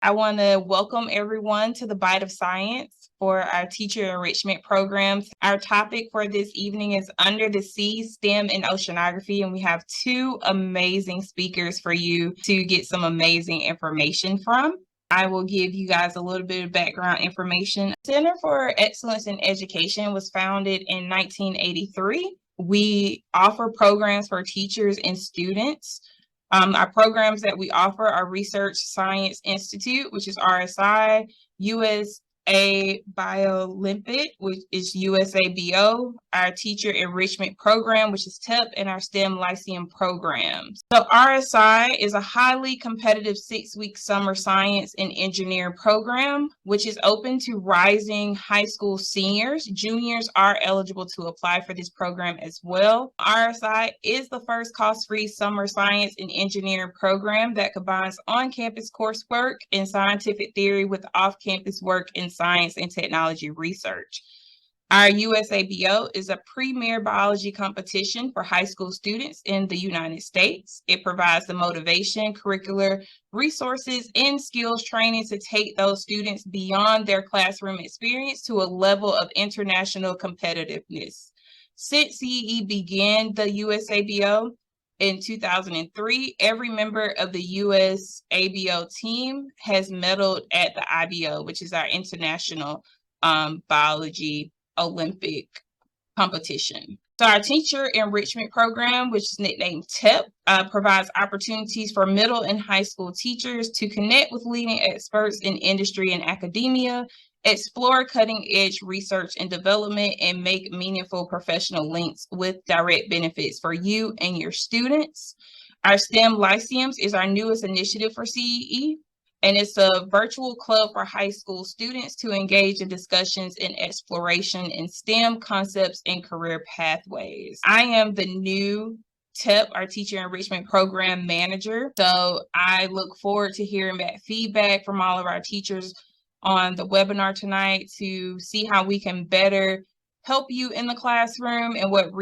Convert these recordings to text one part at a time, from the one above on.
I want to welcome everyone to the Bite of Science for our teacher enrichment programs. Our topic for this evening is Under the Sea, STEM and Oceanography, and we have two amazing speakers for you to get some amazing information from. I will give you guys a little bit of background information. Center for Excellence in Education was founded in 1983. We offer programs for teachers and students. Our programs that we offer are Research Science Institute, which is RSI, USA Biologist, which is USABO, our Teacher Enrichment Program, which is TEP, and our STEM Lyceum programs. So RSI is a highly competitive 6-week summer science and engineering program, which is open to rising high school seniors. Juniors are eligible to apply for this program as well. RSI is the first cost-free summer science and engineering program that combines on-campus coursework in scientific theory with off-campus work in science and technology research. Our USABO is a premier biology competition for high school students in the United States. It provides the motivation, curricular resources, and skills training to take those students beyond their classroom experience to a level of international competitiveness. Since CEE began the USABO in 2003, every member of the USABO team has medaled at the IBO, which is our International Biology Olympic competition. So our teacher enrichment program, which is nicknamed TEP, provides opportunities for middle and high school teachers to connect with leading experts in industry and academia, explore cutting-edge research and development, and make meaningful professional links with direct benefits for you and your students. Our STEM Lyceums is our newest initiative for CEE, and it's a virtual club for high school students to engage in discussions and exploration in STEM concepts and career pathways. I am the new TEP, our Teacher Enrichment Program Manager, so I look forward to hearing back feedback from all of our teachers on the webinar tonight to see how we can better help you in the classroom and what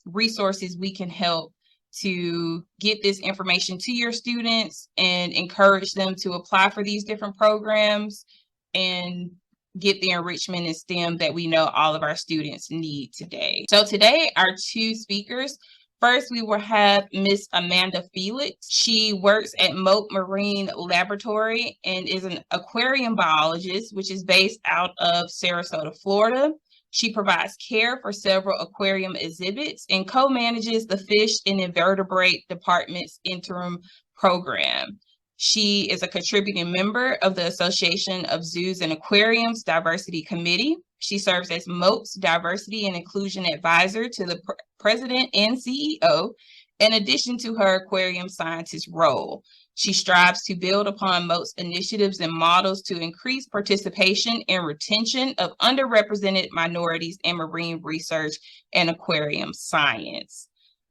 resources we can help to get this information to your students and encourage them to apply for these different programs and get the enrichment in STEM that we know all of our students need today. So today, our two speakers. First, we will have Miss Amanda Felix. She works at Mote Marine Laboratory and is an aquarium biologist, which is based out of Sarasota, Florida. She provides care for several aquarium exhibits and co-manages the Fish and Invertebrate Department's intern program. She is a contributing member of the Association of Zoos and Aquariums Diversity Committee. She serves as Mote's Diversity and Inclusion Advisor to the President and CEO, in addition to her aquarium scientist role. She strives to build upon Mote's initiatives and models to increase participation and retention of underrepresented minorities in marine research and aquarium science.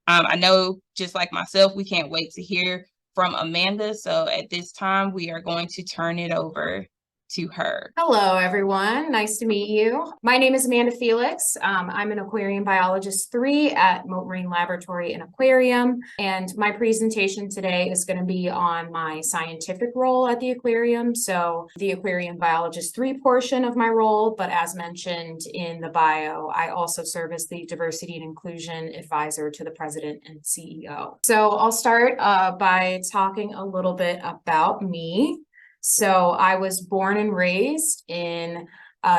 I know, just like myself, we can't wait to hear from Amanda. So at this time, we are going to turn it over to her. Hello, everyone. Nice to meet you. My name is Amanda Felix. I'm an aquarium biologist 3 at Mote Marine Laboratory and Aquarium. And my presentation today is going to be on my scientific role at the aquarium. So the aquarium biologist 3 portion of my role, but as mentioned in the bio, I also serve as the diversity and inclusion advisor to the president and CEO. So I'll start by talking a little bit about me. So I was born and raised in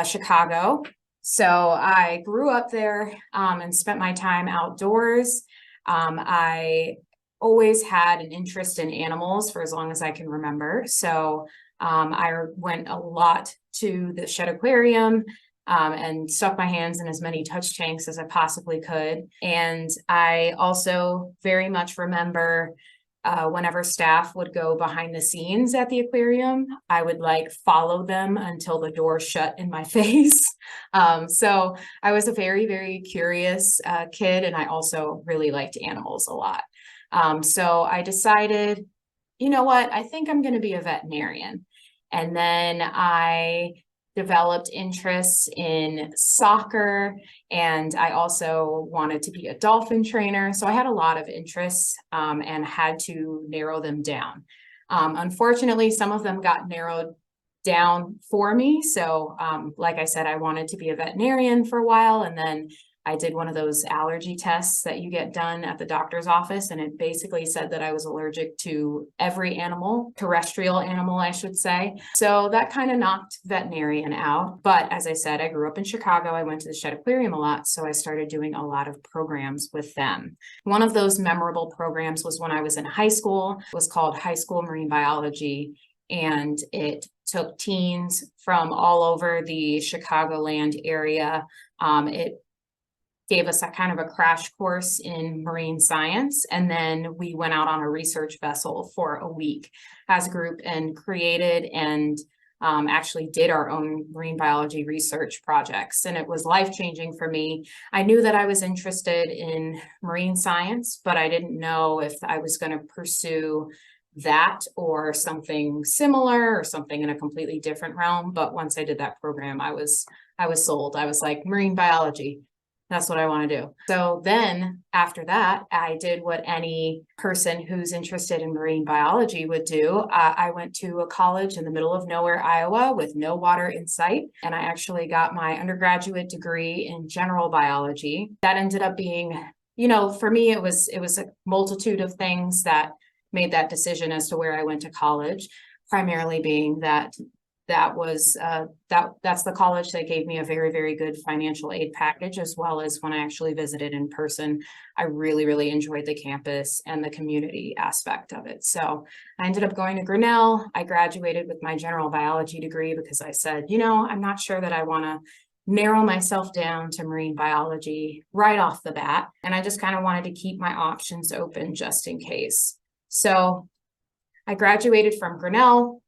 Chicago. So I grew up there and spent my time outdoors. I always had an interest in animals for as long as I can remember. So I went a lot to the Shed Aquarium and stuck my hands in as many touch tanks as I possibly could. And I also very much remember whenever staff would go behind the scenes at the aquarium, I would follow them until the door shut in my face. So I was a very, very curious kid, and I also really liked animals a lot. So I decided, you know what, I think I'm going to be a veterinarian. And then I developed interests in soccer, and I also wanted to be a dolphin trainer. So I had a lot of interests and had to narrow them down. Unfortunately, some of them got narrowed down for me. So, like I said, I wanted to be a veterinarian for a while, and then I did one of those allergy tests that you get done at the doctor's office, and it basically said that I was allergic to every animal, terrestrial animal, I should say. So that kind of knocked veterinarian out. But as I said, I grew up in Chicago. I went to the Shedd Aquarium a lot, so I started doing a lot of programs with them. One of those memorable programs was when I was in high school. It was called High School Marine Biology, and it took teens from all over the Chicagoland area. It gave us a kind of a crash course in marine science. And then we went out on a research vessel for a week as a group and created and actually did our own marine biology research projects. And it was life-changing for me. I knew that I was interested in marine science, but I didn't know if I was going to pursue that or something similar or something in a completely different realm. But once I did that program, I was sold. I was like, marine biology, that's what I want to do. So then after that, I did what any person who's interested in marine biology would do. I went to a college in the middle of nowhere, Iowa, with no water in sight. And I actually got my undergraduate degree in general biology. That ended up being, for me, it was a multitude of things that made that decision as to where I went to college, primarily being that's the college that gave me a very, very good financial aid package, as well as when I actually visited in person. I really, really enjoyed the campus and the community aspect of it. So I ended up going to Grinnell. I graduated with my general biology degree because I said, I'm not sure that I want to narrow myself down to marine biology right off the bat. And I just kind of wanted to keep my options open just in case. So I graduated from Grinnell,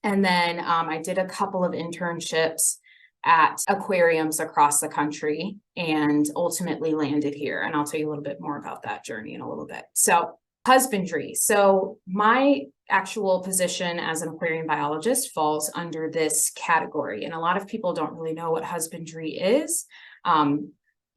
and then I did a couple of internships at aquariums across the country and ultimately landed here. And I'll tell you a little bit more about that journey in a little bit. So husbandry. So my actual position as an aquarium biologist falls under this category. And a lot of people don't really know what husbandry is.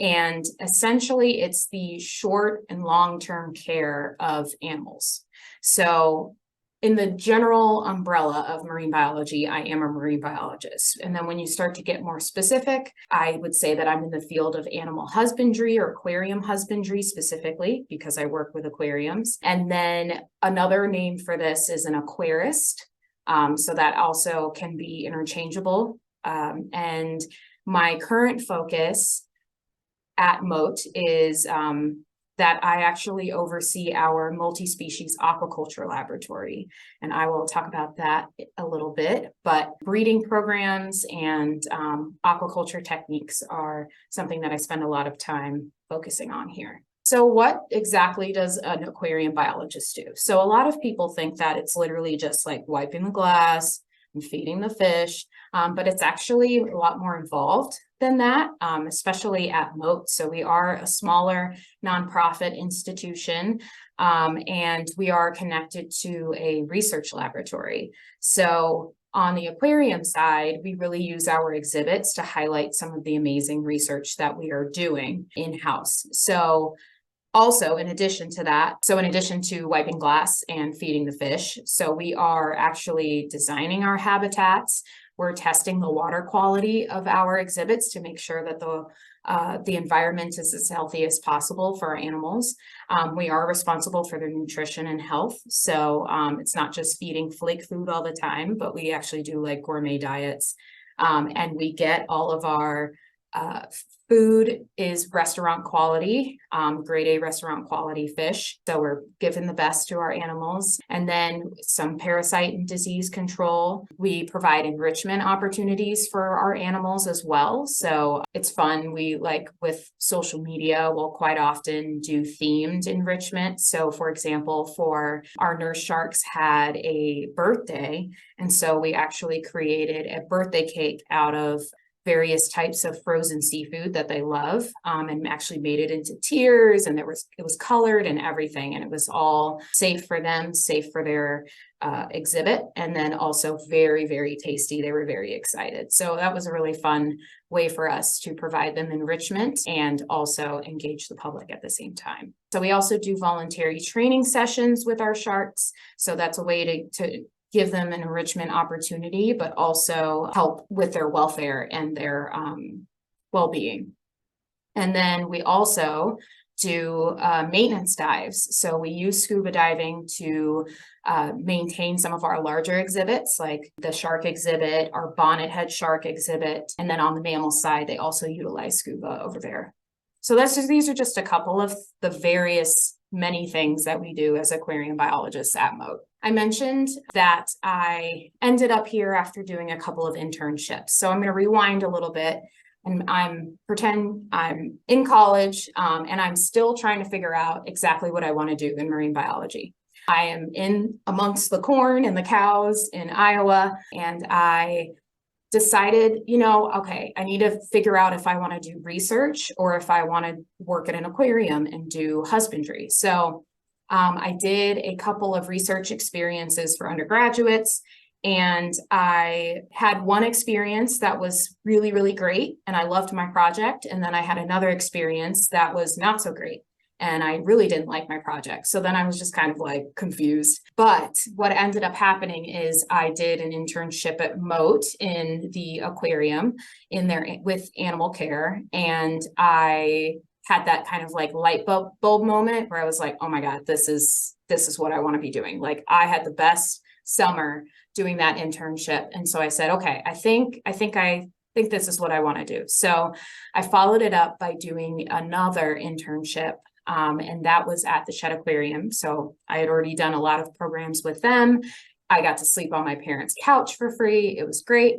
And essentially, it's the short and long-term care of animals. So in the general umbrella of marine biology, I am a marine biologist. And then when you start to get more specific, I would say that I'm in the field of animal husbandry or aquarium husbandry specifically, because I work with aquariums. And then another name for this is an aquarist. So that also can be interchangeable. And my current focus at Mote is that I actually oversee our multi-species aquaculture laboratory. And I will talk about that a little bit, but breeding programs and aquaculture techniques are something that I spend a lot of time focusing on here. So what exactly does an aquarium biologist do? So a lot of people think that it's literally just like wiping the glass and feeding the fish, but it's actually a lot more involved than that, especially at Mote. So we are a smaller nonprofit institution, and we are connected to a research laboratory. So on the aquarium side, we really use our exhibits to highlight some of the amazing research that we are doing in-house. So also, in addition to that, in addition to wiping glass and feeding the fish, so we are actually designing our habitats. We're testing the water quality of our exhibits to make sure that the environment is as healthy as possible for our animals. We are responsible for their nutrition and health. So it's not just feeding flake food all the time, but we actually do like gourmet diets. And we get all of our food is restaurant quality, grade A restaurant quality fish. So we're giving the best to our animals. And then some parasite and disease control. We provide enrichment opportunities for our animals as well. So it's fun. We like with social media, we'll quite often do themed enrichment. So for example, for our nurse sharks had a birthday. And so we actually created a birthday cake out of various types of frozen seafood that they love, and actually made it into tiers, and it was colored and everything, and it was all safe for them, safe for their exhibit, and then also very, very tasty. They were very excited. So that was a really fun way for us to provide them enrichment and also engage the public at the same time. So we also do voluntary training sessions with our sharks. So that's a way to give them an enrichment opportunity, but also help with their welfare and their well-being. And then we also do maintenance dives. So we use scuba diving to maintain some of our larger exhibits, like the shark exhibit, our bonnethead shark exhibit. And then on the mammal side, they also utilize scuba over there. So these are just a couple of the various many things that we do as aquarium biologists at Mote. I mentioned that I ended up here after doing a couple of internships. So I'm going to rewind a little bit, and pretend I'm in college, and I'm still trying to figure out exactly what I want to do in marine biology. I am in amongst the corn and the cows in Iowa, and I decided, okay, I need to figure out if I want to do research or if I want to work at an aquarium and do husbandry. So I did a couple of research experiences for undergraduates, and I had one experience that was really, really great, and I loved my project. And then I had another experience that was not so great, and I really didn't like my project. So then I was just kind of like confused. But what ended up happening is I did an internship at Mote in the aquarium with animal care. And I had that kind of like light bulb moment where I was like, oh my God, this is what I want to be doing. Like, I had the best summer doing that internship. And so I said, okay, I think this is what I want to do. So I followed it up by doing another internship. And that was at the Shed Aquarium. So I had already done a lot of programs with them. I got to sleep on my parents' couch for free. It was great.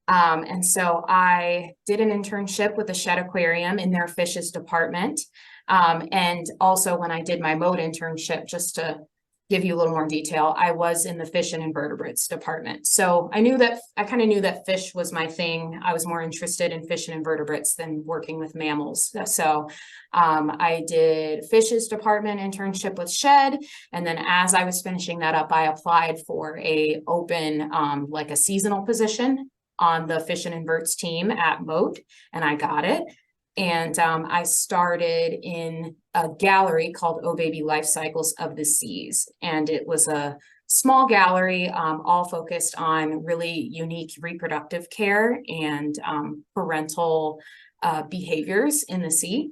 And so I did an internship with the Shed Aquarium in their fishes department. And also when I did my Mote internship, just to give you a little more detail, I was in the Fish and Invertebrates Department. So I kind of knew that fish was my thing. I was more interested in fish and invertebrates than working with mammals. So I did Fishes Department internship with Shed. And then as I was finishing that up, I applied for a open, like a seasonal position on the Fish and Inverts team at Mote, and I got it. And I started in a gallery called Oh Baby Life Cycles of the Seas. And it was a small gallery, all focused on really unique reproductive care and parental behaviors in the sea.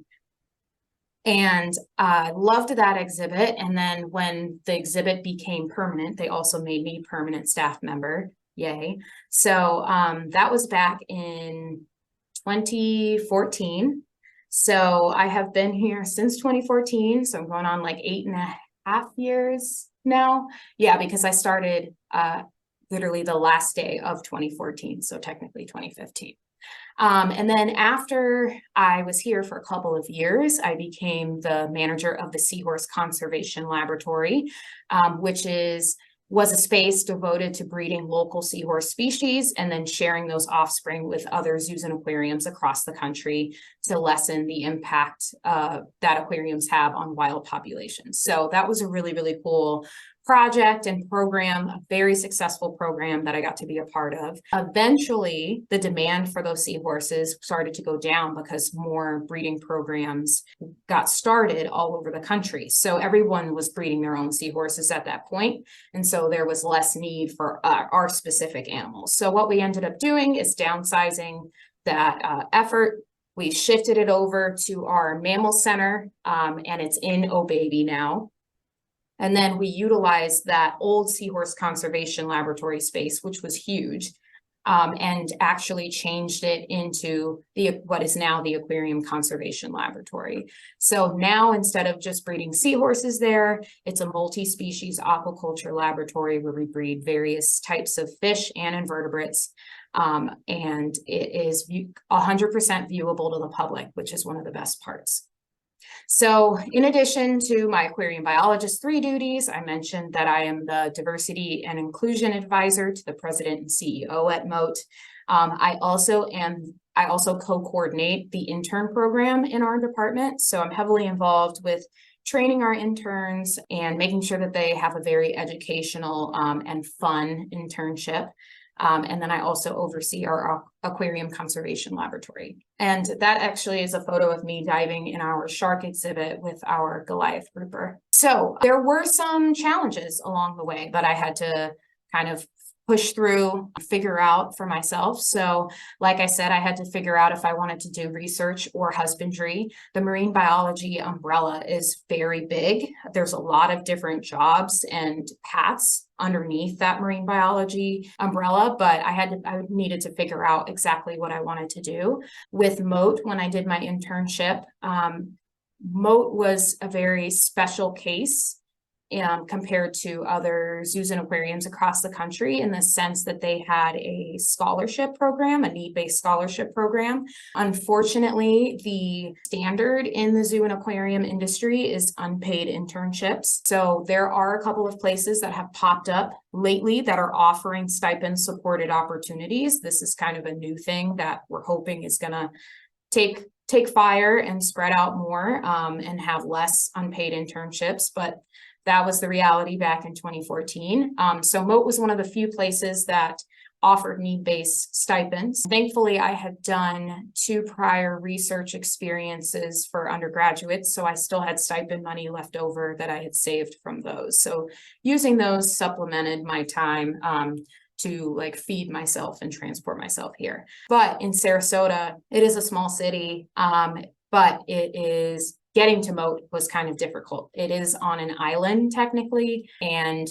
And I loved that exhibit. And then when the exhibit became permanent, they also made me permanent staff member. Yay. So that was back in 2014. So I have been here since 2014. So I'm going on like 8.5 years now. Yeah, because I started literally the last day of 2014. So technically 2015. And then after I was here for a couple of years, I became the manager of the Seahorse Conservation Laboratory, which was a space devoted to breeding local seahorse species and then sharing those offspring with other zoos and aquariums across the country to lessen the impact that aquariums have on wild populations. So that was a really, really cool project and program, a very successful program that I got to be a part of. Eventually, the demand for those seahorses started to go down because more breeding programs got started all over the country. So everyone was breeding their own seahorses at that point. And so there was less need for our specific animals. So what we ended up doing is downsizing that effort. We shifted it over to our mammal center, and it's in Oh Baby now. And then we utilized that old Seahorse Conservation Laboratory space, which was huge, and actually changed it into what is now the Aquarium Conservation Laboratory. So now, instead of just breeding seahorses there, it's a multi-species aquaculture laboratory where we breed various types of fish and invertebrates. And it is 100% viewable to the public, which is one of the best parts. So in addition to my Aquarium Biologist 3 duties, I mentioned that I am the Diversity and Inclusion Advisor to the President and CEO at Mote. I also co-coordinate the intern program in our department. So I'm heavily involved with training our interns and making sure that they have a very educational and fun internship. And then I also oversee our aquarium conservation laboratory. And that actually is a photo of me diving in our shark exhibit with our Goliath grouper. So there were some challenges along the way that I had to kind of push through, figure out for myself. So like I said, I had to figure out if I wanted to do research or husbandry. The marine biology umbrella is very big. There's a lot of different jobs and paths underneath that marine biology umbrella, but I needed to figure out exactly what I wanted to do. With Mote, when I did my internship, Mote was a very special case compared to other zoos and aquariums across the country, in the sense that they had a scholarship program, a need-based scholarship program. Unfortunately, the standard in the zoo and aquarium industry is unpaid internships. So there are a couple of places that have popped up lately that are offering stipend supported opportunities. This is kind of a new thing that we're hoping is going to take fire and spread out more and have less unpaid internships. But that was the reality back in 2014. So Mote was one of the few places that offered need-based stipends. Thankfully, I had done 2 prior research experiences for undergraduates, so I still had stipend money left over that I had saved from those. So using those supplemented my time to like feed myself and transport myself here. But in Sarasota, it is a small city, but getting to Mote was kind of difficult. It is on an island technically, and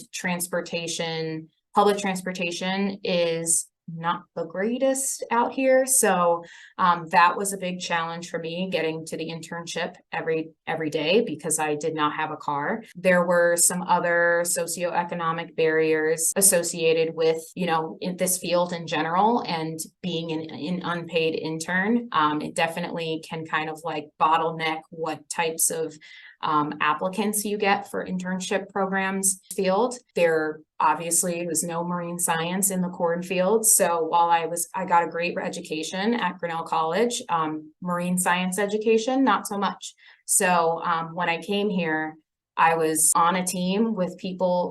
public transportation is not the greatest out here. So that was a big challenge for me, getting to the internship every day, because I did not have a car. There were some other socioeconomic barriers associated with, in this field in general, and being an unpaid intern. It definitely can kind of like bottleneck what types of applicants you get for internship programs field. There obviously was no marine science in the cornfield. So while I got a great education at Grinnell College, marine science education, not so much. So when I came here, I was on a team with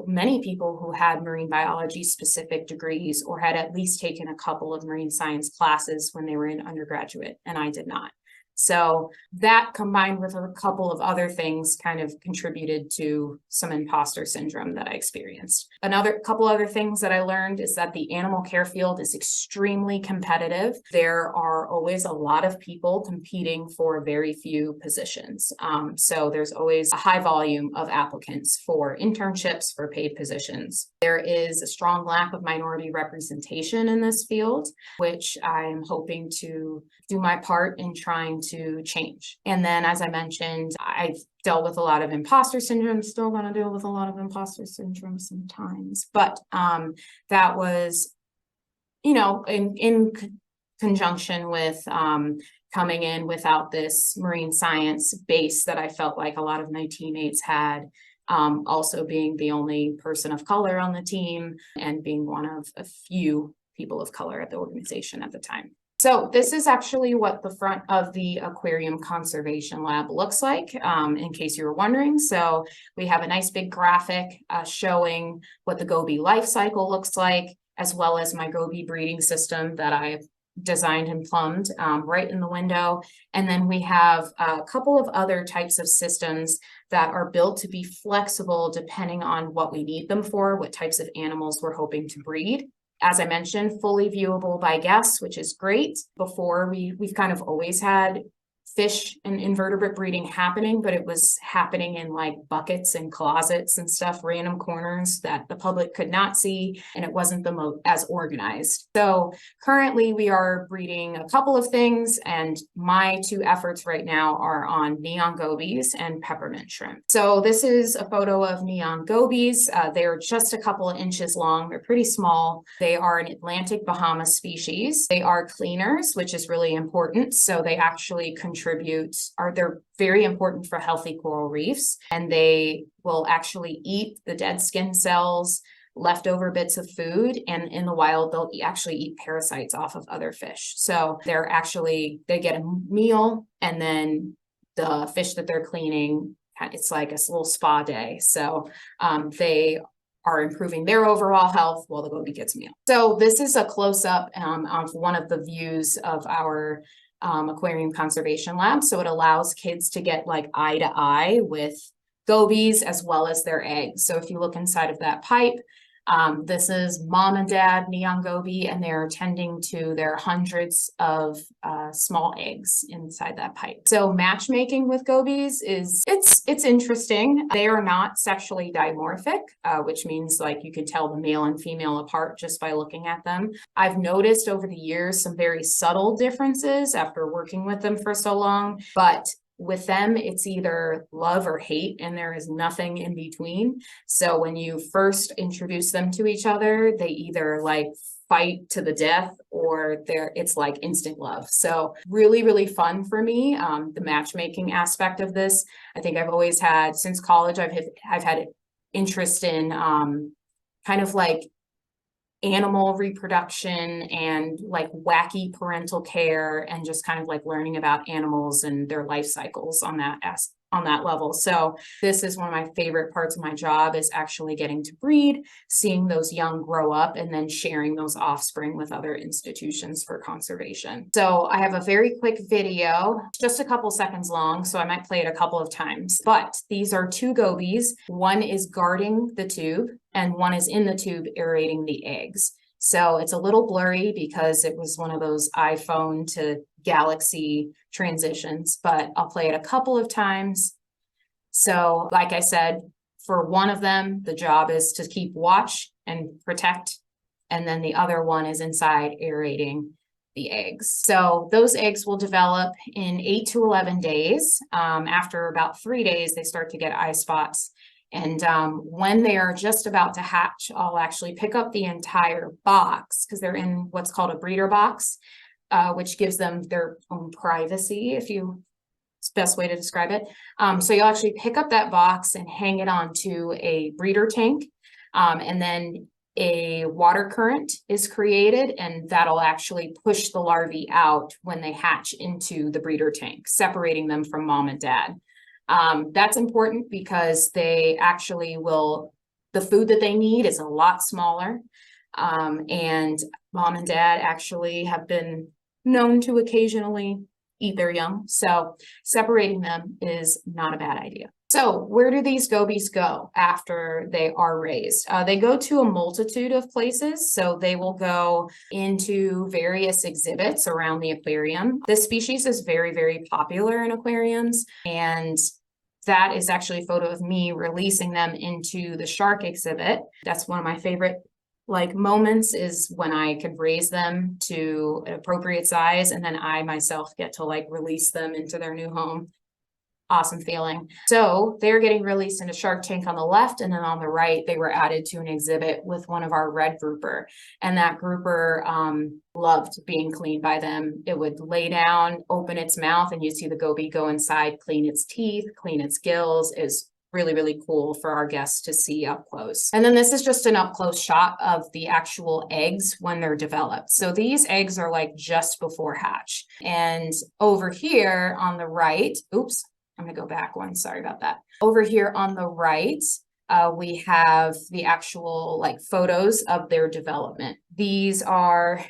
many people who had marine biology specific degrees, or had at least taken a couple of marine science classes when they were in undergraduate, and I did not. So that, combined with a couple of other things, kind of contributed to some imposter syndrome that I experienced. Another couple other things that I learned is that the animal care field is extremely competitive. There are always a lot of people competing for very few positions. So there's always a high volume of applicants for internships, for paid positions. There is a strong lack of minority representation in this field, which I am hoping to do my part in trying to change. And then, as I mentioned, I've dealt with a lot of imposter syndrome, still going to deal with a lot of imposter syndrome sometimes. But that was, in conjunction with coming in without this marine science base that I felt like a lot of my teammates had. Also being the only person of color on the team, and being one of a few people of color at the organization at the time. So this is actually what the front of the Aquarium Conservation Lab looks like, in case you were wondering. So we have a nice big graphic showing what the goby life cycle looks like, as well as my goby breeding system that I've designed and plumbed right in the window. And then we have a couple of other types of systems that are built to be flexible depending on what we need them for, what types of animals we're hoping to breed. As I mentioned, fully viewable by guests, which is great. Before, we've kind of always had fish and invertebrate breeding happening, but it was happening in like buckets and closets and stuff, random corners that the public could not see, and it wasn't the most as organized. So currently we are breeding a couple of things, and my 2 efforts right now are on neon gobies and peppermint shrimp. So this is a photo of neon gobies. They're just a couple of inches long. They're pretty small. They are an Atlantic Bahama species. They are cleaners, which is really important. So they actually they're very important for healthy coral reefs, and they will actually eat the dead skin cells, leftover bits of food, and in the wild they'll actually eat parasites off of other fish. So they get a meal, and then the fish that they're cleaning, it's like a little spa day. So they are improving their overall health while the goby gets a meal. So this is a close-up of one of the views of our aquarium conservation lab. So it allows kids to get like eye to eye with gobies as well as their eggs. So if you look inside of that pipe, this is mom and dad neon goby, and they're tending to their hundreds of small eggs inside that pipe. So matchmaking with gobies it's interesting. They are not sexually dimorphic, which means like you can tell the male and female apart just by looking at them. I've noticed over the years some very subtle differences after working with them for so long, but with them, it's either love or hate, and there is nothing in between. So when you first introduce them to each other, they either like fight to the death, or it's like instant love. So really, really fun for me. The matchmaking aspect of this, I think I've always had since college. I've had interest in kind of like animal reproduction and like wacky parental care, and just kind of like learning about animals and their life cycles on that level. So this is one of my favorite parts of my job, is actually getting to breed, seeing those young grow up, and then sharing those offspring with other institutions for conservation. So I have a very quick video, just a couple seconds long, so I might play it a couple of times. But these are two gobies. One is guarding the tube, and one is in the tube aerating the eggs. So it's a little blurry because it was one of those iPhone to Galaxy transitions, but I'll play it a couple of times. So like I said, for one of them, the job is to keep watch and protect, and then the other one is inside aerating the eggs. So those eggs will develop in 8 to 11 days. After about 3 days, they start to get eye spots. And when they are just about to hatch, I'll actually pick up the entire box, because they're in what's called a breeder box, which gives them their own privacy, it's the best way to describe it. So you'll actually pick up that box and hang it onto a breeder tank, and then a water current is created, and that'll actually push the larvae out when they hatch into the breeder tank, separating them from mom and dad. That's important because they actually the food that they need is a lot smaller. And mom and dad actually have been known to occasionally eat their young. So separating them is not a bad idea. So where do these gobies go after they are raised? They go to a multitude of places. So they will go into various exhibits around the aquarium. This species is very, very popular in aquariums, and that is actually a photo of me releasing them into the shark exhibit. That's one of my favorite moments, is when I could raise them to an appropriate size, and then I myself get to release them into their new home. Awesome feeling. So they're getting released in a shark tank on the left, and then on the right, they were added to an exhibit with one of our red grouper. And that grouper loved being cleaned by them. It would lay down, open its mouth, and you see the goby go inside, clean its teeth, clean its gills. Is really, really cool for our guests to see up close. And then this is just an up close shot of the actual eggs when they're developed. So these eggs are just before hatch. And over here on the right, oops, I'm going to go back one. Sorry about that. Over here on the right, we have the actual photos of their development. These are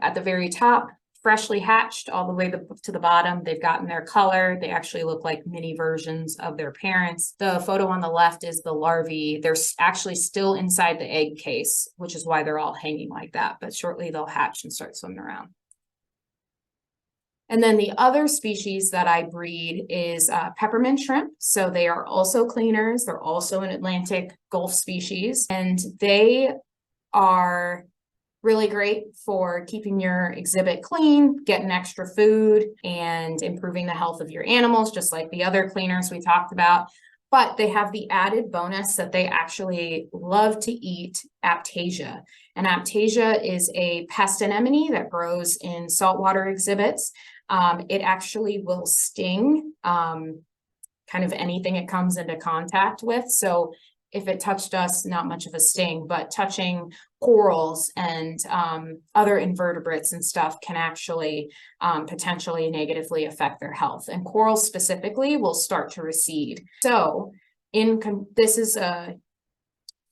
at the very top, freshly hatched, all the way to the bottom. They've gotten their color. They actually look like mini versions of their parents. The photo on the left is the larvae. They're actually still inside the egg case, which is why they're all hanging like that. But shortly they'll hatch and start swimming around. And then the other species that I breed is peppermint shrimp. So they are also cleaners. They're also an Atlantic Gulf species, and they are really great for keeping your exhibit clean, getting extra food, and improving the health of your animals, just like the other cleaners we talked about. But they have the added bonus that they actually love to eat Aiptasia. And Aiptasia is a pest anemone that grows in saltwater exhibits. It actually will sting kind of anything it comes into contact with. So if it touched us, not much of a sting, but touching corals and other invertebrates and stuff can actually potentially negatively affect their health. And corals specifically will start to recede. So this is a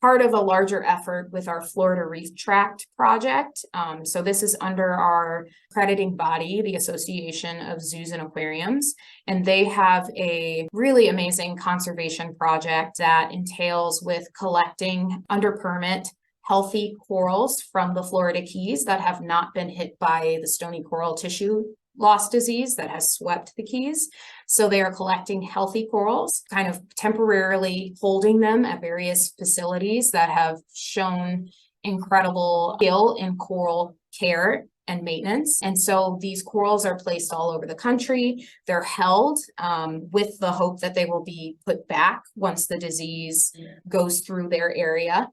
part of a larger effort with our Florida Reef Tract project. So this is under our accrediting body, the Association of Zoos and Aquariums, and they have a really amazing conservation project that entails with collecting under permit healthy corals from the Florida Keys that have not been hit by the stony coral tissue loss disease that has swept the Keys. So they are collecting healthy corals, kind of temporarily holding them at various facilities that have shown incredible skill in coral care and maintenance. And so these corals are placed all over the country. They're held with the hope that they will be put back once the disease goes through their area.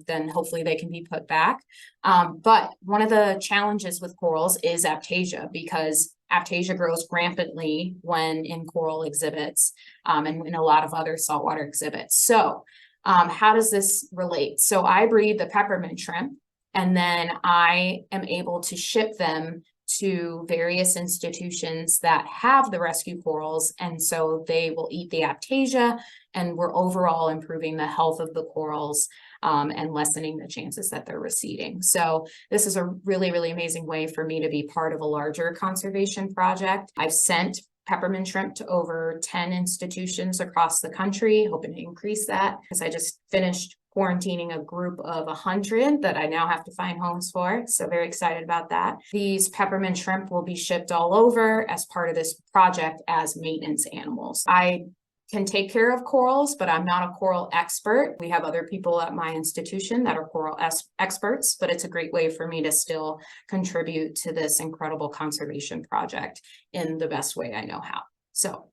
Then hopefully they can be put back. But one of the challenges with corals is aptasia, because aptasia grows rampantly when in coral exhibits and in a lot of other saltwater exhibits. So how does this relate? So I breed the peppermint shrimp, and then I am able to ship them to various institutions that have the rescue corals, and so they will eat the aptasia, and we're overall improving the health of the corals and lessening the chances that they're receding. So this is a really, really amazing way for me to be part of a larger conservation project. I've sent peppermint shrimp to over 10 institutions across the country, hoping to increase that, because I just finished quarantining a group of 100 that I now have to find homes for. So very excited about that. These peppermint shrimp will be shipped all over as part of this project as maintenance animals. I can take care of corals, but I'm not a coral expert. We have other people at my institution that are coral experts, but it's a great way for me to still contribute to this incredible conservation project in the best way I know how. So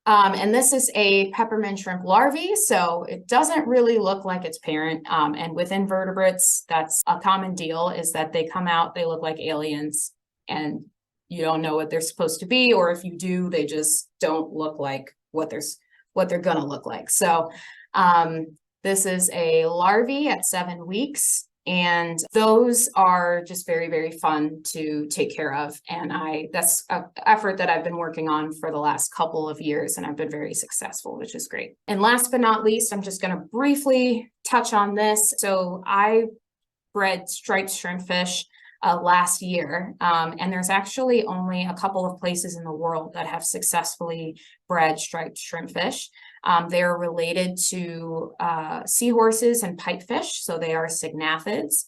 and this is a peppermint shrimp larvae, so it doesn't really look like its parent. And with invertebrates, that's a common deal, is that they come out, they look like aliens, and you don't know what they're supposed to be, or if you do, they just don't look like what they're gonna look like. So this is a larvae at 7 weeks. And those are just very, very fun to take care of. And that's an effort that I've been working on for the last couple of years, and I've been very successful, which is great. And last but not least, I'm just going to briefly touch on this. So I bred striped shrimpfish last year, and there's actually only a couple of places in the world that have successfully bred striped shrimpfish. They're related to seahorses and pipefish, so they are sygnathids.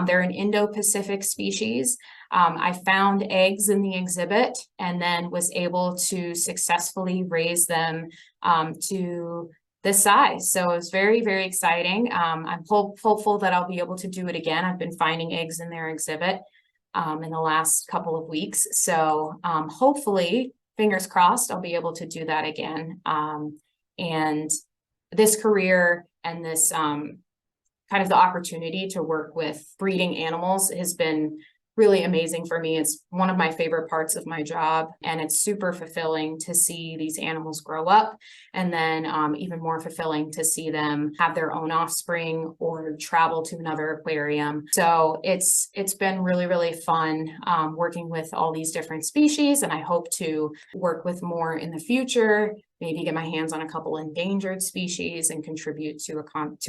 They're an Indo-Pacific species. I found eggs in the exhibit and then was able to successfully raise them to this size. So it was very, very exciting. I'm hopeful that I'll be able to do it again. I've been finding eggs in their exhibit in the last couple of weeks. So hopefully, fingers crossed, I'll be able to do that again. And this career and this kind of the opportunity to work with breeding animals has been really amazing for me. It's one of my favorite parts of my job, and it's super fulfilling to see these animals grow up, and then even more fulfilling to see them have their own offspring or travel to another aquarium. So it's been really, really fun working with all these different species, and I hope to work with more in the future, maybe get my hands on a couple endangered species and contribute to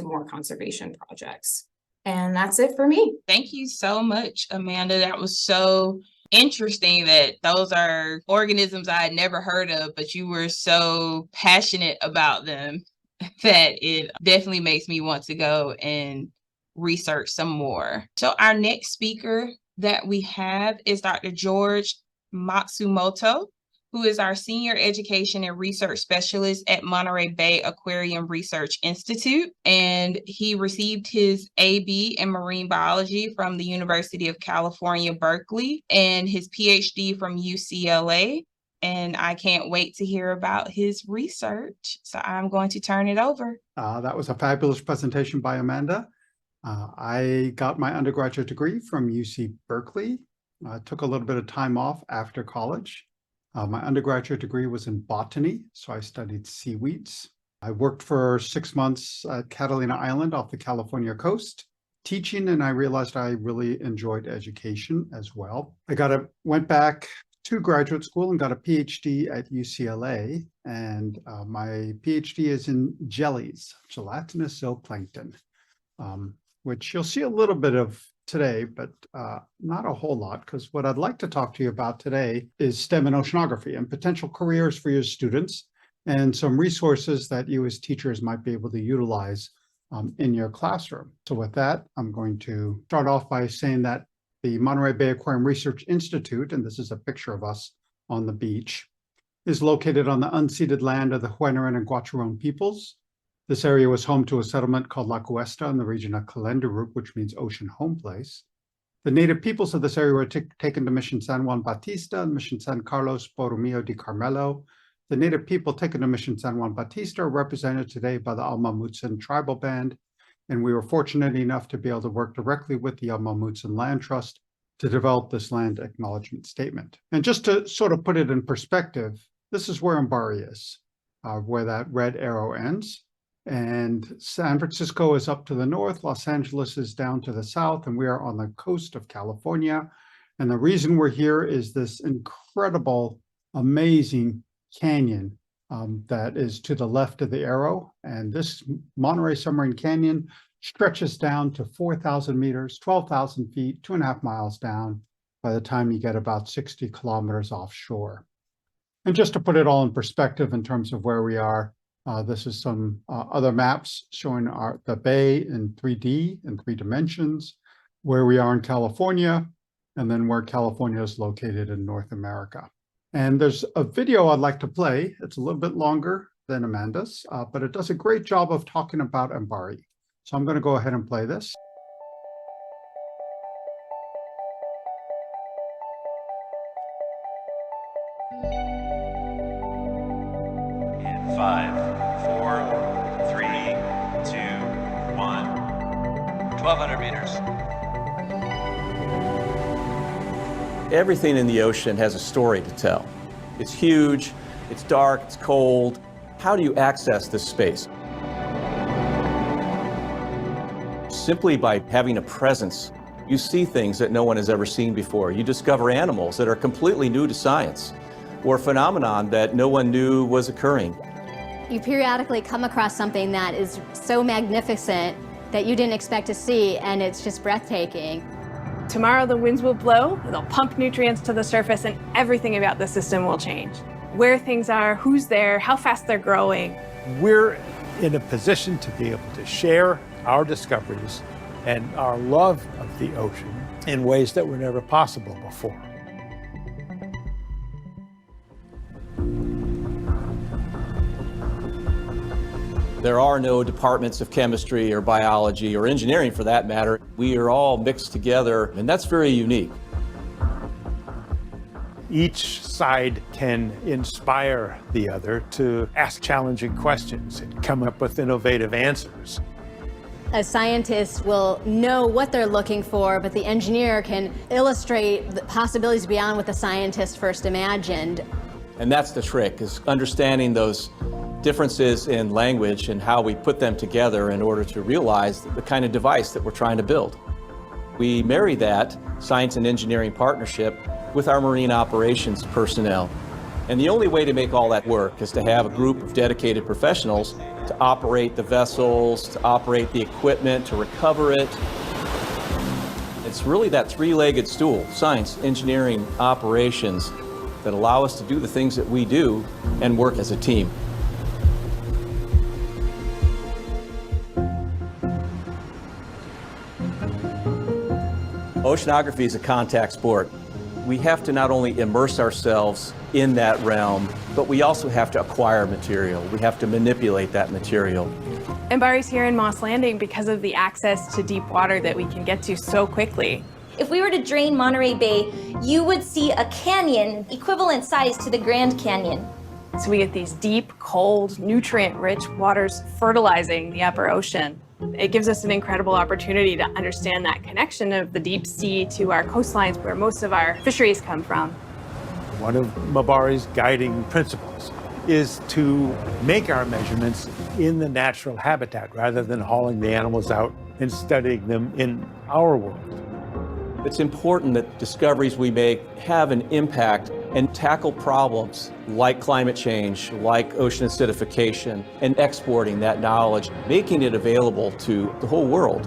more conservation projects. And that's it for me. Thank you so much, Amanda. That was so interesting that those are organisms I had never heard of, but you were so passionate about them that it definitely makes me want to go and research some more. So our next speaker that we have is Dr. George Matsumoto, who is our Senior Education and Research Specialist at Monterey Bay Aquarium Research Institute. And he received his AB in Marine Biology from the University of California, Berkeley, and his PhD from UCLA. And I can't wait to hear about his research. So I'm going to turn it over. That was a fabulous presentation by Amanda. I got my undergraduate degree from UC Berkeley. Took a little bit of time off after college. My undergraduate degree was in botany, so I studied seaweeds. I worked for 6 months at Catalina Island off the California coast, teaching, and I realized I really enjoyed education as well. Went back to graduate school and got a PhD at UCLA, and my PhD is in jellies, gelatinous zooplankton, which you'll see a little bit of today, but not a whole lot, because what I'd like to talk to you about today is STEM and oceanography and potential careers for your students and some resources that you as teachers might be able to utilize in your classroom. So with that, I'm going to start off by saying that the Monterey Bay Aquarium Research Institute, and this is a picture of us on the beach, is located on the unceded land of the Hueneren and Guachuron peoples. This area was home to a settlement called La Cuesta in the region of Calendarup, which means ocean home place. The native peoples of this area were taken to Mission San Juan Bautista and Mission San Carlos Borromeo de Carmelo. The native people taken to Mission San Juan Bautista are represented today by the Alma Mutsun tribal band, and we were fortunate enough to be able to work directly with the Alma Mutsun Land Trust to develop this land acknowledgement statement. And just to sort of put it in perspective, this is where MBARI is, where that red arrow ends. And San Francisco is up to the north, Los Angeles is down to the south, and we are on the coast of California. And the reason we're here is this incredible, amazing canyon that is to the left of the arrow. And this Monterey Submarine Canyon stretches down to 4,000 meters, 12,000 feet, 2.5 miles down by the time you get about 60 kilometers offshore. And just to put it all in perspective in terms of where we are, this is some other maps showing the bay in 3D, in 3 dimensions, where we are in California, and then where California is located in North America. And there's a video I'd like to play. It's a little bit longer than Amanda's, but it does a great job of talking about MBARI. So I'm going to go ahead and play this. In 5, 4, 3, 2, 1. 1,200 meters. Everything in the ocean has a story to tell. It's huge, it's dark, it's cold. How do you access this space? Simply by having a presence, you see things that no one has ever seen before. You discover animals that are completely new to science, or phenomenon that no one knew was occurring. You periodically come across something that is so magnificent that you didn't expect to see, and it's just breathtaking. Tomorrow the winds will blow, they'll pump nutrients to the surface, and everything about the system will change. Where things are, who's there, how fast they're growing. We're in a position to be able to share our discoveries and our love of the ocean in ways that were never possible before. There are no departments of chemistry or biology or engineering for that matter. We are all mixed together, and that's very unique. Each side can inspire the other to ask challenging questions and come up with innovative answers. A scientist will know what they're looking for, but the engineer can illustrate the possibilities beyond what the scientist first imagined. And that's the trick, is understanding those differences in language and how we put them together in order to realize the kind of device that we're trying to build. We marry that science and engineering partnership with our marine operations personnel. And the only way to make all that work is to have a group of dedicated professionals to operate the vessels, to operate the equipment, to recover it. It's really that three-legged stool, science, engineering, operations, that allow us to do the things that we do and work as a team. Oceanography is a contact sport. We have to not only immerse ourselves in that realm, but we also have to acquire material. We have to manipulate that material. MBARI's here in Moss Landing because of the access to deep water that we can get to so quickly. If we were to drain Monterey Bay, you would see a canyon equivalent size to the Grand Canyon. So we get these deep, cold, nutrient-rich waters fertilizing the upper ocean. It gives us an incredible opportunity to understand that connection of the deep sea to our coastlines where most of our fisheries come from. One of MBARI's guiding principles is to make our measurements in the natural habitat rather than hauling the animals out and studying them in our world. It's important that discoveries we make have an impact and tackle problems like climate change, like ocean acidification, and exporting that knowledge, making it available to the whole world.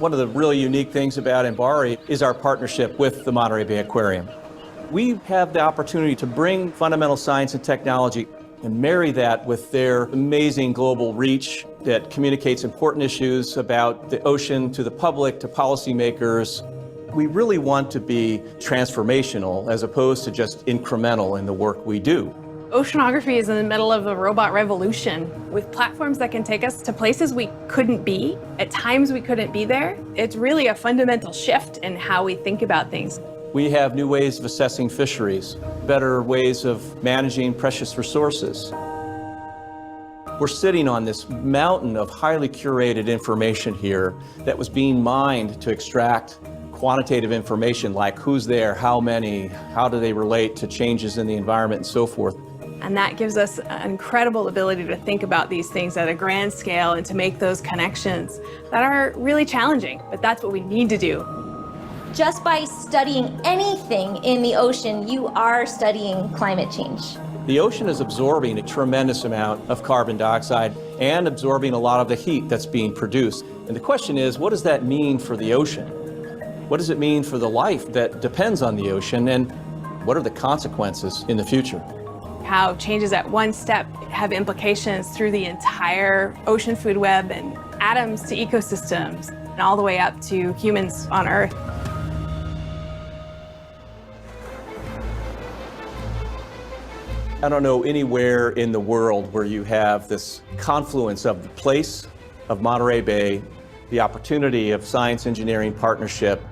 One of the really unique things about MBARI is our partnership with the Monterey Bay Aquarium. We have the opportunity to bring fundamental science and technology and marry that with their amazing global reach that communicates important issues about the ocean to the public, to policymakers. We really want to be transformational as opposed to just incremental in the work we do. Oceanography is in the middle of a robot revolution with platforms that can take us to places we couldn't be, at times we couldn't be there. It's really a fundamental shift in how we think about things. We have new ways of assessing fisheries, better ways of managing precious resources. We're sitting on this mountain of highly curated information here that was being mined to extract quantitative information like who's there, how many, how do they relate to changes in the environment and so forth. And that gives us an incredible ability to think about these things at a grand scale and to make those connections that are really challenging, but that's what we need to do. Just by studying anything in the ocean, you are studying climate change. The ocean is absorbing a tremendous amount of carbon dioxide and absorbing a lot of the heat that's being produced. And the question is, what does that mean for the ocean? What does it mean for the life that depends on the ocean? And what are the consequences in the future? How changes at one step have implications through the entire ocean food web and atoms to ecosystems and all the way up to humans on Earth. I don't know anywhere in the world where you have this confluence of the place of Monterey Bay, the opportunity of science-engineering partnership,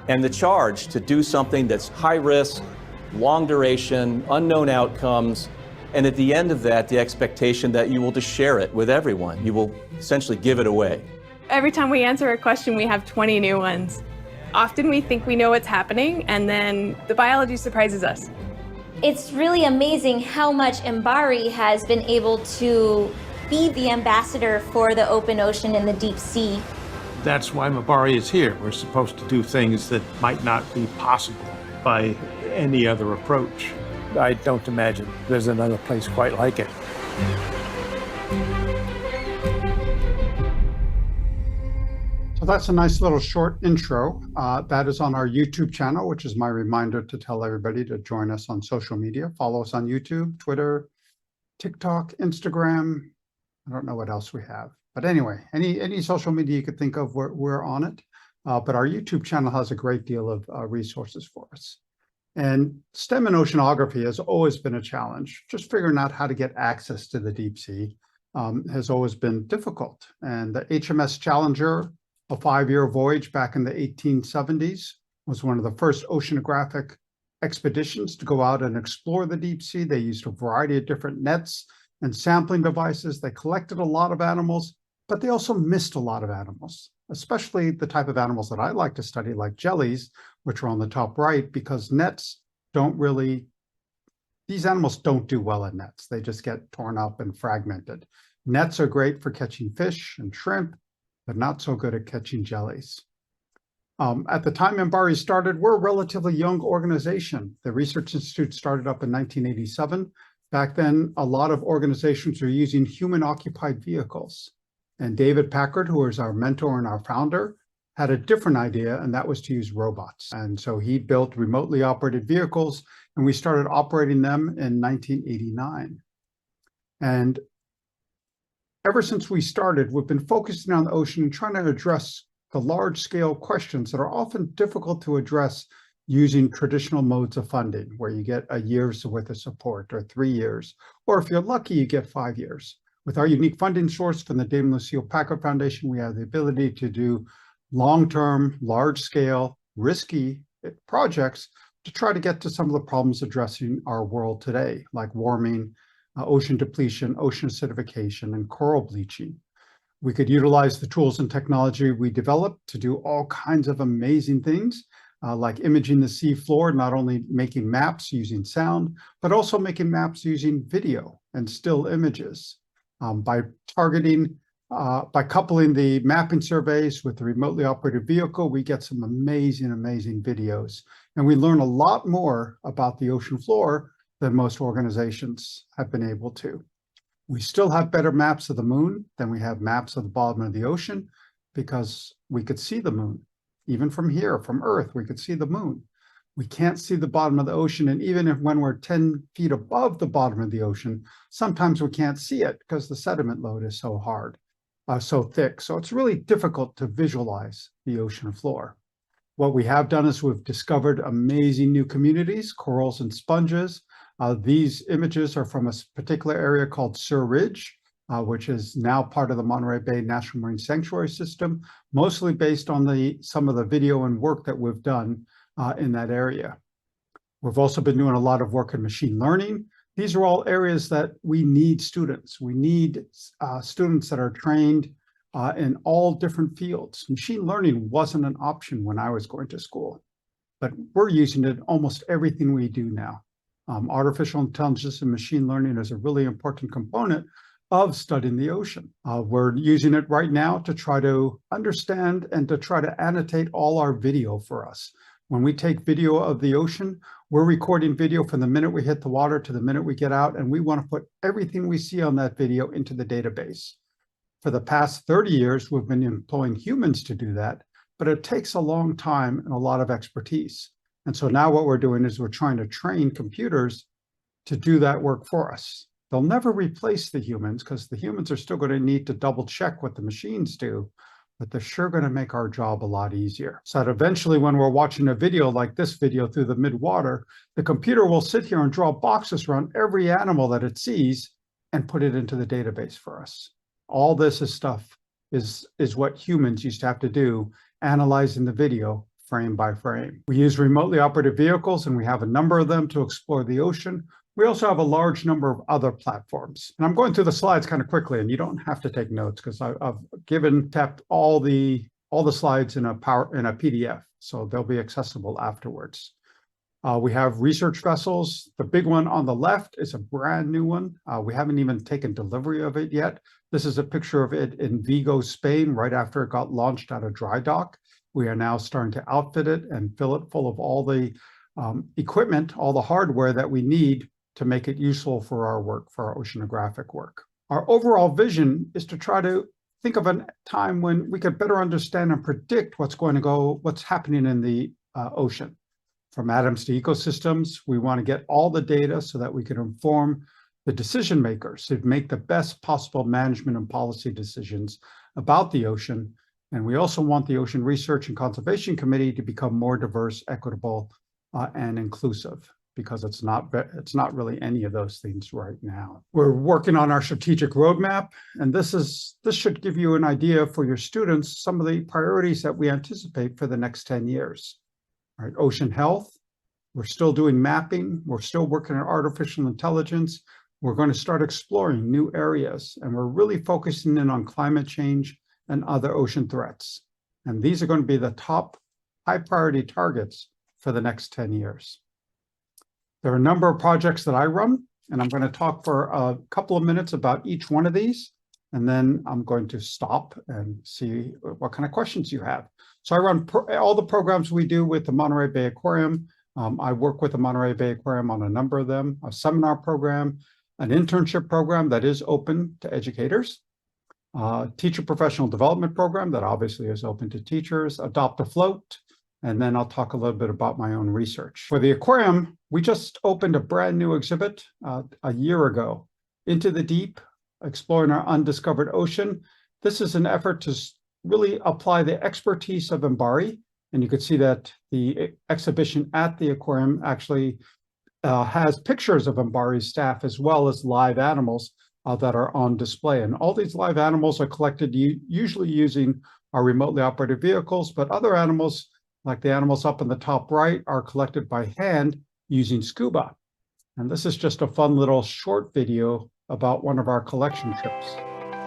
and the charge to do something that's high risk, long duration, unknown outcomes, and at the end of that, the expectation that you will just share it with everyone. You will essentially give it away. Every time we answer a question, we have 20 new ones. Often we think we know what's happening, and then the biology surprises us. It's really amazing how much MBARI has been able to be the ambassador for the open ocean and the deep sea. That's why MBARI is here. We're supposed to do things that might not be possible by any other approach. I don't imagine there's another place quite like it. So that's a nice little short intro. That is on our YouTube channel, which is my reminder to tell everybody to join us on social media. Follow us on YouTube, Twitter, TikTok, Instagram. I don't know what else we have. But anyway, any social media you could think of, we're on it. But our YouTube channel has a great deal of resources for us. And STEM and oceanography has always been a challenge. Just figuring out how to get access to the deep sea has always been difficult. And the HMS Challenger, a 5-year voyage back in the 1870s, was one of the first oceanographic expeditions to go out and explore the deep sea. They used a variety of different nets and sampling devices. They collected a lot of animals, but they also missed a lot of animals, especially the type of animals that I like to study, like jellies, which are on the top right, because nets don't really, these animals don't do well in nets. They just get torn up and fragmented. Nets are great for catching fish and shrimp, but not so good at catching jellies. At the time MBARI started, we're a relatively young organization. The Research Institute started up in 1987. Back then, a lot of organizations were using human-occupied vehicles. And David Packard, who was our mentor and our founder, had a different idea, and that was to use robots. And so he built remotely operated vehicles, and we started operating them in 1989. And ever since we started, we've been focusing on the ocean and trying to address the large-scale questions that are often difficult to address using traditional modes of funding, where you get a year's worth of support or 3 years, or if you're lucky, you get 5 years. With our unique funding source from the David and Lucille Packard Foundation, we have the ability to do long-term, large-scale, risky projects to try to get to some of the problems addressing our world today, like warming, ocean depletion, ocean acidification, and coral bleaching. We could utilize the tools and technology we developed to do all kinds of amazing things, like imaging the sea floor, not only making maps using sound, but also making maps using video and still images. By targeting, by coupling the mapping surveys with the remotely operated vehicle, we get some amazing, amazing videos. And we learn a lot more about the ocean floor than most organizations have been able to. We still have better maps of the moon than we have maps of the bottom of the ocean because we could see the moon. Even from here, from Earth, we could see the moon. We can't see the bottom of the ocean. And even if when we're 10 feet above the bottom of the ocean, sometimes we can't see it because the sediment load is so hard, so thick. So it's really difficult to visualize the ocean floor. What we have done is we've discovered amazing new communities, corals and sponges. These images are from a particular area called Sur Ridge, which is now part of the Monterey Bay National Marine Sanctuary System, mostly based on some of the video and work that we've done in that area. We've also been doing a lot of work in machine learning. These are all areas that we need students. We need students that are trained in all different fields. Machine learning wasn't an option when I was going to school, but we're using it in almost everything we do now. Artificial intelligence and machine learning is a really important component of studying the ocean. We're using it right now to try to understand and to try to annotate all our video for us. When we take video of the ocean, we're recording video from the minute we hit the water to the minute we get out, and we want to put everything we see on that video into the database. For the past 30 years, we've been employing humans to do that, but it takes a long time and a lot of expertise. And so now what we're doing is we're trying to train computers to do that work for us. They'll never replace the humans because the humans are still going to need to double check what the machines do, but they're sure going to make our job a lot easier. So that eventually when we're watching a video like this video through the midwater, the computer will sit here and draw boxes around every animal that it sees and put it into the database for us. All this stuff is what humans used to have to do, analyzing the video frame by frame. We use remotely operated vehicles, and we have a number of them to explore the ocean. We also have a large number of other platforms. And I'm going through the slides kind of quickly, and you don't have to take notes because I've tapped all the slides in a PDF, so they'll be accessible afterwards. We have research vessels. The big one on the left is a brand new one. We haven't even taken delivery of it yet. This is a picture of it in Vigo, Spain, right after it got launched out of dry dock. We are now starting to outfit it and fill it full of all the equipment, all the hardware that we need to make it useful for our work, for our oceanographic work. Our overall vision is to try to think of a time when we could better understand and predict what's happening in the ocean. From atoms to ecosystems, we want to get all the data so that we can inform the decision makers to make the best possible management and policy decisions about the ocean. And we also want the Ocean Research and Conservation Committee to become more diverse, equitable, and inclusive, because it's not really any of those things right now. We're working on our strategic roadmap, and this should give you an idea for your students, some of the priorities that we anticipate for the next 10 years. All right, ocean health, we're still doing mapping, we're still working on artificial intelligence, we're going to start exploring new areas, and we're really focusing in on climate change and other ocean threats. And these are going to be the top high priority targets for the next 10 years. There are a number of projects that I run, and I'm going to talk for a couple of minutes about each one of these, and then I'm going to stop and see what kind of questions you have. So I run all the programs we do with the Monterey Bay Aquarium. I work with the Monterey Bay Aquarium on a number of them, a seminar program, an internship program that is open to educators, teacher professional development program that obviously is open to teachers, Adopt a Float, and then I'll talk a little bit about my own research. For the aquarium, we just opened a brand new exhibit a year ago, Into the Deep, Exploring Our Undiscovered Ocean. This is an effort to really apply the expertise of MBARI, and you can see that the exhibition at the aquarium actually has pictures of MBARI's staff as well as live animals that are on display. And all these live animals are collected usually using our remotely operated vehicles, but other animals, like the animals up in the top right, are collected by hand using SCUBA. And this is just a fun little short video about one of our collection trips.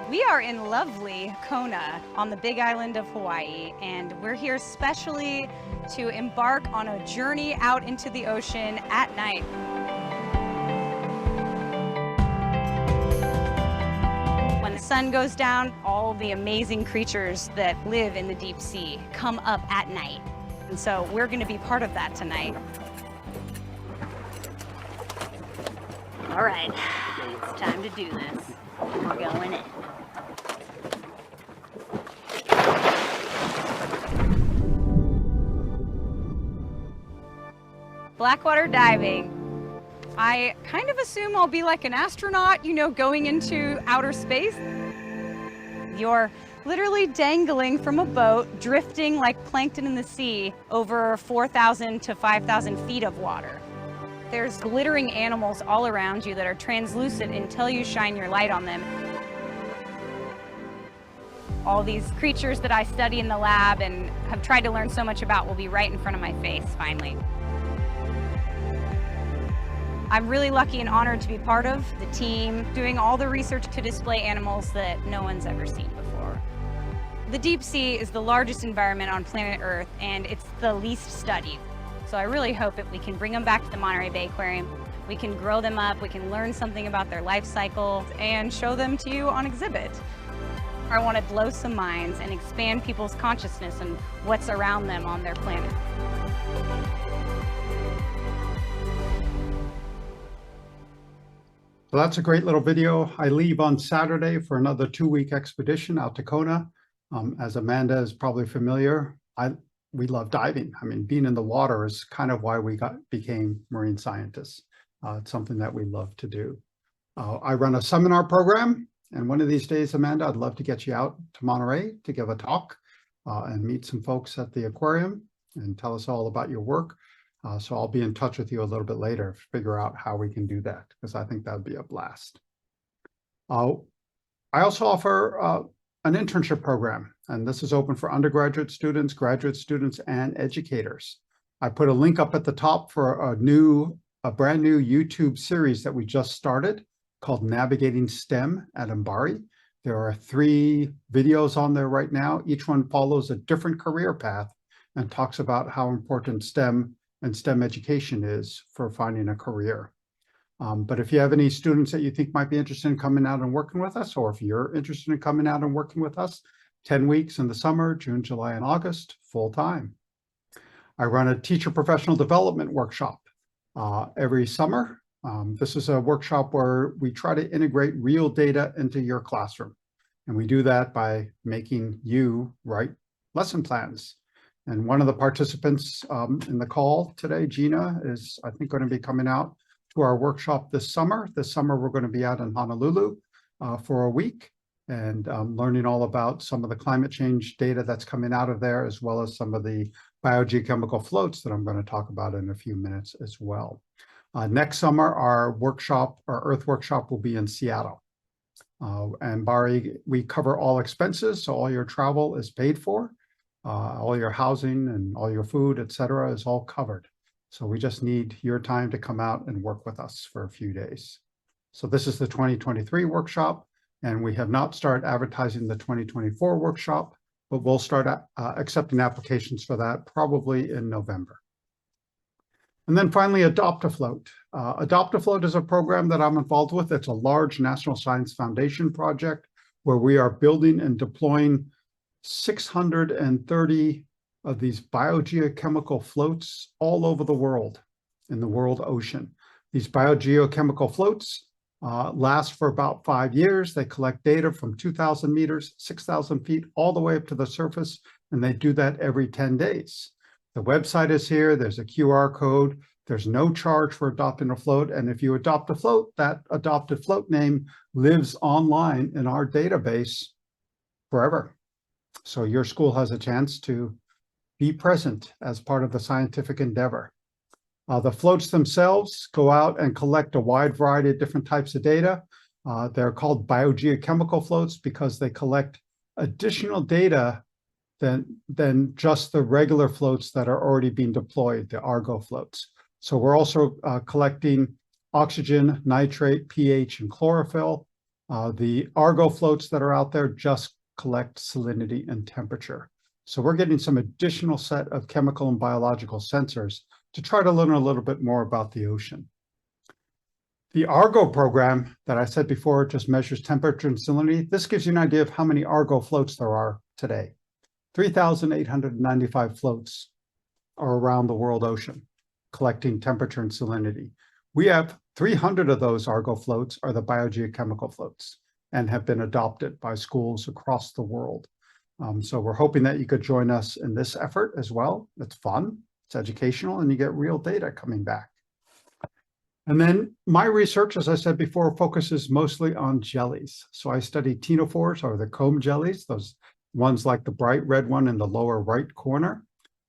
We are in lovely Kona on the Big Island of Hawaii, and we're here especially to embark on a journey out into the ocean at night. When the sun goes down, all the amazing creatures that live in the deep sea come up at night. And so we're going to be part of that tonight. All right, it's time to do this. We're going in. Blackwater diving. I kind of assume I'll be like an astronaut, you know, going into outer space. You're literally dangling from a boat, drifting like plankton in the sea over 4,000 to 5,000 feet of water. There's glittering animals all around you that are translucent until you shine your light on them. All these creatures that I study in the lab and have tried to learn so much about will be right in front of my face, finally. I'm really lucky and honored to be part of the team doing all the research to display animals that no one's ever seen before. The deep sea is the largest environment on planet Earth, and it's the least studied. So I really hope that we can bring them back to the Monterey Bay Aquarium. We can grow them up, we can learn something about their life cycle, and show them to you on exhibit. I want to blow some minds and expand people's consciousness and what's around them on their planet. So that's a great little video. I leave on Saturday for another 2-week expedition out to Kona. As Amanda is probably familiar, we love diving. I mean, being in the water is kind of why we became marine scientists. It's something that we love to do. I run a seminar program, and one of these days, Amanda, I'd love to get you out to Monterey to give a talk and meet some folks at the aquarium and tell us all about your work. So I'll be in touch with you a little bit later to figure out how we can do that, because I think that would be a blast. I also offer an internship program, and this is open for undergraduate students, graduate students, and educators. I put a link up at the top for a brand new YouTube series that we just started called Navigating STEM at MBARI. There are 3 videos on there right now. Each one follows a different career path and talks about how important STEM and STEM education is for finding a career. But if you have any students that you think might be interested in coming out and working with us, or if you're interested in coming out and working with us, 10 weeks in the summer, June, July, and August, full time. I run a teacher professional development workshop every summer. This is a workshop where we try to integrate real data into your classroom. And we do that by making you write lesson plans. And one of the participants in the call today, Gina, is, I think, going to be coming out to our workshop this summer. This summer, we're going to be out in Honolulu for a week and learning all about some of the climate change data that's coming out of there, as well as some of the biogeochemical floats that I'm going to talk about in a few minutes as well. Next summer, our Earth workshop will be in Seattle. And Bari, we cover all expenses, so all your travel is paid for. All your housing and all your food, etc., is all covered. So we just need your time to come out and work with us for a few days. So this is the 2023 workshop, and we have not started advertising the 2024 workshop, but we'll start accepting applications for that probably in November. And then finally, Adopt a Float. Adopt a Float is a program that I'm involved with. It's a large National Science Foundation project where we are building and deploying 630 of these biogeochemical floats all over the world, in the world ocean. These biogeochemical floats last for about 5 years. They collect data from 2,000 meters, 6,000 feet, all the way up to the surface, and they do that every 10 days. The website is here. There's a QR code. There's no charge for adopting a float, and if you adopt a float, that adopted float name lives online in our database forever. So your school has a chance to be present as part of the scientific endeavor. The floats themselves go out and collect a wide variety of different types of data. They're called biogeochemical floats because they collect additional data than just the regular floats that are already being deployed, the Argo floats. So we're also collecting oxygen, nitrate, pH, and chlorophyll. The Argo floats that are out there just collect salinity and temperature. So we're getting some additional set of chemical and biological sensors to try to learn a little bit more about the ocean. The Argo program that I said before just measures temperature and salinity. This gives you an idea of how many Argo floats there are today. 3,895 floats are around the world ocean, collecting temperature and salinity. We have 300 of those Argo floats are the biogeochemical floats and have been adopted by schools across the world. So we're hoping that you could join us in this effort as well. It's fun, it's educational, and you get real data coming back. And then my research, as I said before, focuses mostly on jellies. So I study ctenophores, or the comb jellies, those ones like the bright red one in the lower right corner.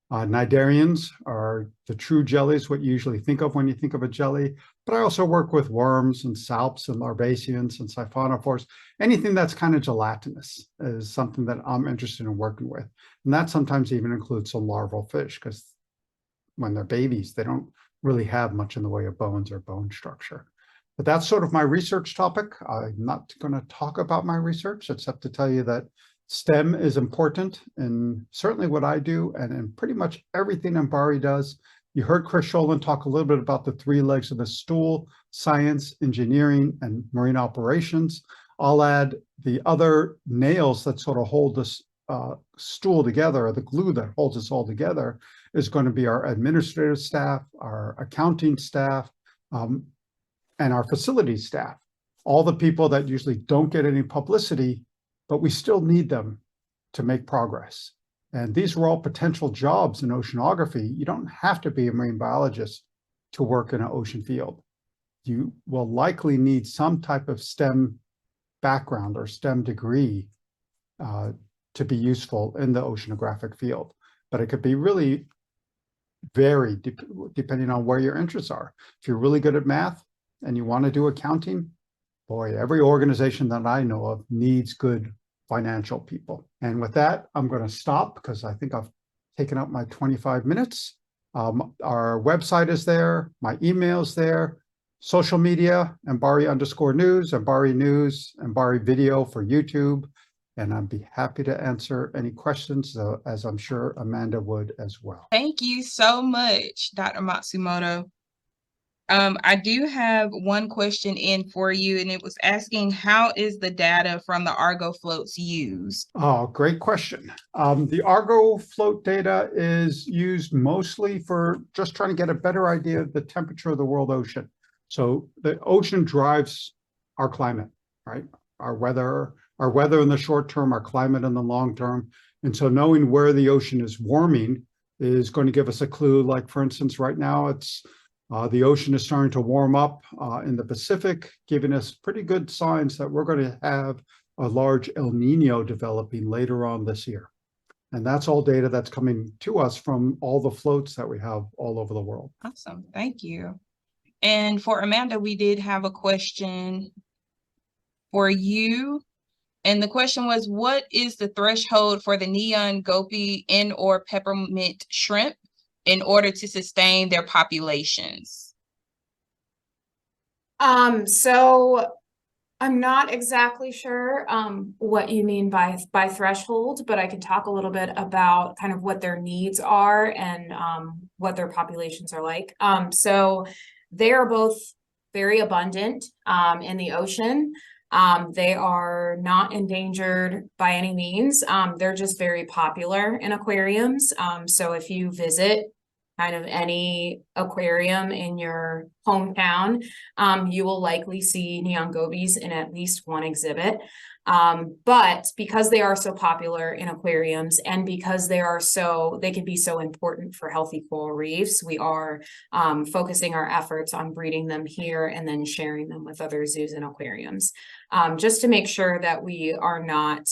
Cnidarians are the true jellies, what you usually think of when you think of a jelly. But I also work with worms and salps and larvaceans and siphonophores. Anything that's kind of gelatinous is something that I'm interested in working with. And that sometimes even includes some larval fish, because when they're babies, they don't really have much in the way of bones or bone structure. But that's sort of my research topic. I'm not going to talk about my research, except to tell you that STEM is important in certainly what I do and in pretty much everything MBARI does. You heard Chris Sholin talk a little bit about the three legs of the stool: science, engineering, and marine operations. I'll add the other nails that sort of hold this stool together, or the glue that holds us all together, is going to be our administrative staff, our accounting staff, and our facilities staff. All the people that usually don't get any publicity, but we still need them to make progress. And these are all potential jobs in oceanography. You don't have to be a marine biologist to work in an ocean field. You will likely need some type of STEM background or STEM degree to be useful in the oceanographic field. But it could be really varied depending on where your interests are. If you're really good at math and you want to do accounting, boy, every organization that I know of needs good financial people. And with that, I'm going to stop because I think I've taken up my 25 minutes. Our website is there, my email's there, social media, MBARI_news, MBARI news, MBARI video for YouTube. And I'd be happy to answer any questions, as I'm sure Amanda would as well. Thank you so much, Dr. Matsumoto. I do have one question in for you, and it was asking, how is the data from the Argo floats used? Oh, great question. The Argo float data is used mostly for just trying to get a better idea of the temperature of the world ocean. So the ocean drives our climate, right? Our weather in the short term, our climate in the long term. And so knowing where the ocean is warming is going to give us a clue. Like, for instance, right now it's the ocean is starting to warm up in the Pacific, giving us pretty good signs that we're going to have a large El Nino developing later on this year. And that's all data that's coming to us from all the floats that we have all over the world. Awesome. Thank you. And for Amanda, we did have a question for you. And the question was, what is the threshold for the neon goby and/or peppermint shrimp in order to sustain their populations? So I'm not exactly sure what you mean by threshold, but I can talk a little bit about kind of what their needs are and what their populations are like. So they are both very abundant in the ocean. They are not endangered by any means. They're just very popular in aquariums. So if you visit kind of any aquarium in your hometown, you will likely see neon gobies in at least one exhibit. But because they are so popular in aquariums and because they can be so important for healthy coral reefs, we are focusing our efforts on breeding them here and then sharing them with other zoos and aquariums, just to make sure that we are not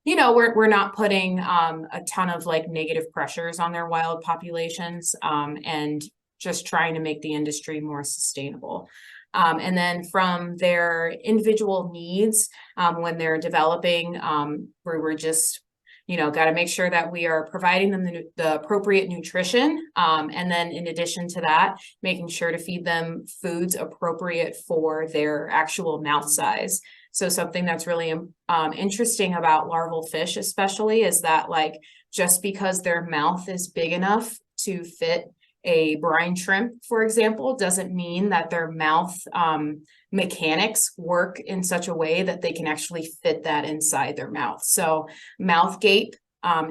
we're not putting a ton of like negative pressures on their wild populations, and just trying to make the industry more sustainable. And then from their individual needs, when they're developing, we're just, got to make sure that we are providing them the appropriate nutrition. And then in addition to that, making sure to feed them foods appropriate for their actual mouth size. So something that's really interesting about larval fish especially is that like just because their mouth is big enough to fit a brine shrimp, for example, doesn't mean that their mouth mechanics work in such a way that they can actually fit that inside their mouth. So mouth gape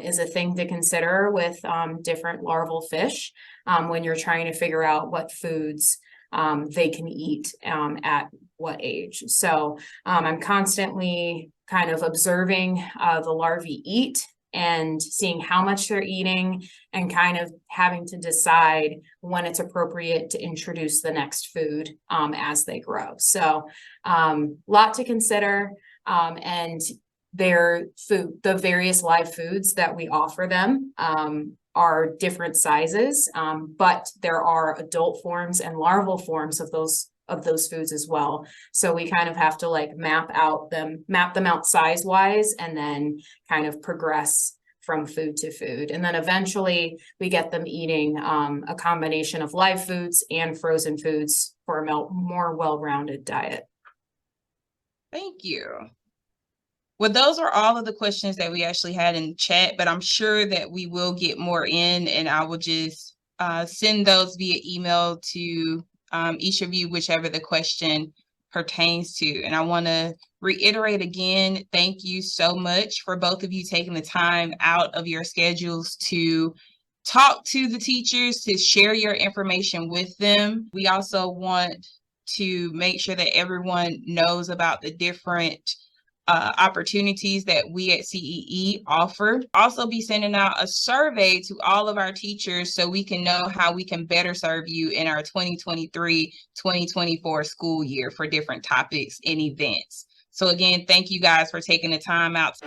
is a thing to consider with different larval fish when you're trying to figure out what foods they can eat at what age. So I'm constantly kind of observing the larvae eat and seeing how much they're eating and kind of having to decide when it's appropriate to introduce the next food as they grow. So lot to consider, and their food, the various live foods that we offer them are different sizes, but there are adult forms and larval forms of those foods as well. So we kind of have to like map them out size wise, and then kind of progress from food to food. And then eventually we get them eating a combination of live foods and frozen foods for a more well-rounded diet. Thank you. Well, those are all of the questions that we actually had in chat, but I'm sure that we will get more in, and I will just send those via email to each of you, whichever the question pertains to. And I want to reiterate again, thank you so much for both of you taking the time out of your schedules to talk to the teachers, to share your information with them. We also want to make sure that everyone knows about the different opportunities that we at CEE offer. Also be sending out a survey to all of our teachers so we can know how we can better serve you in our 2023-2024 school year for different topics and events. So again, thank you guys for taking the time out.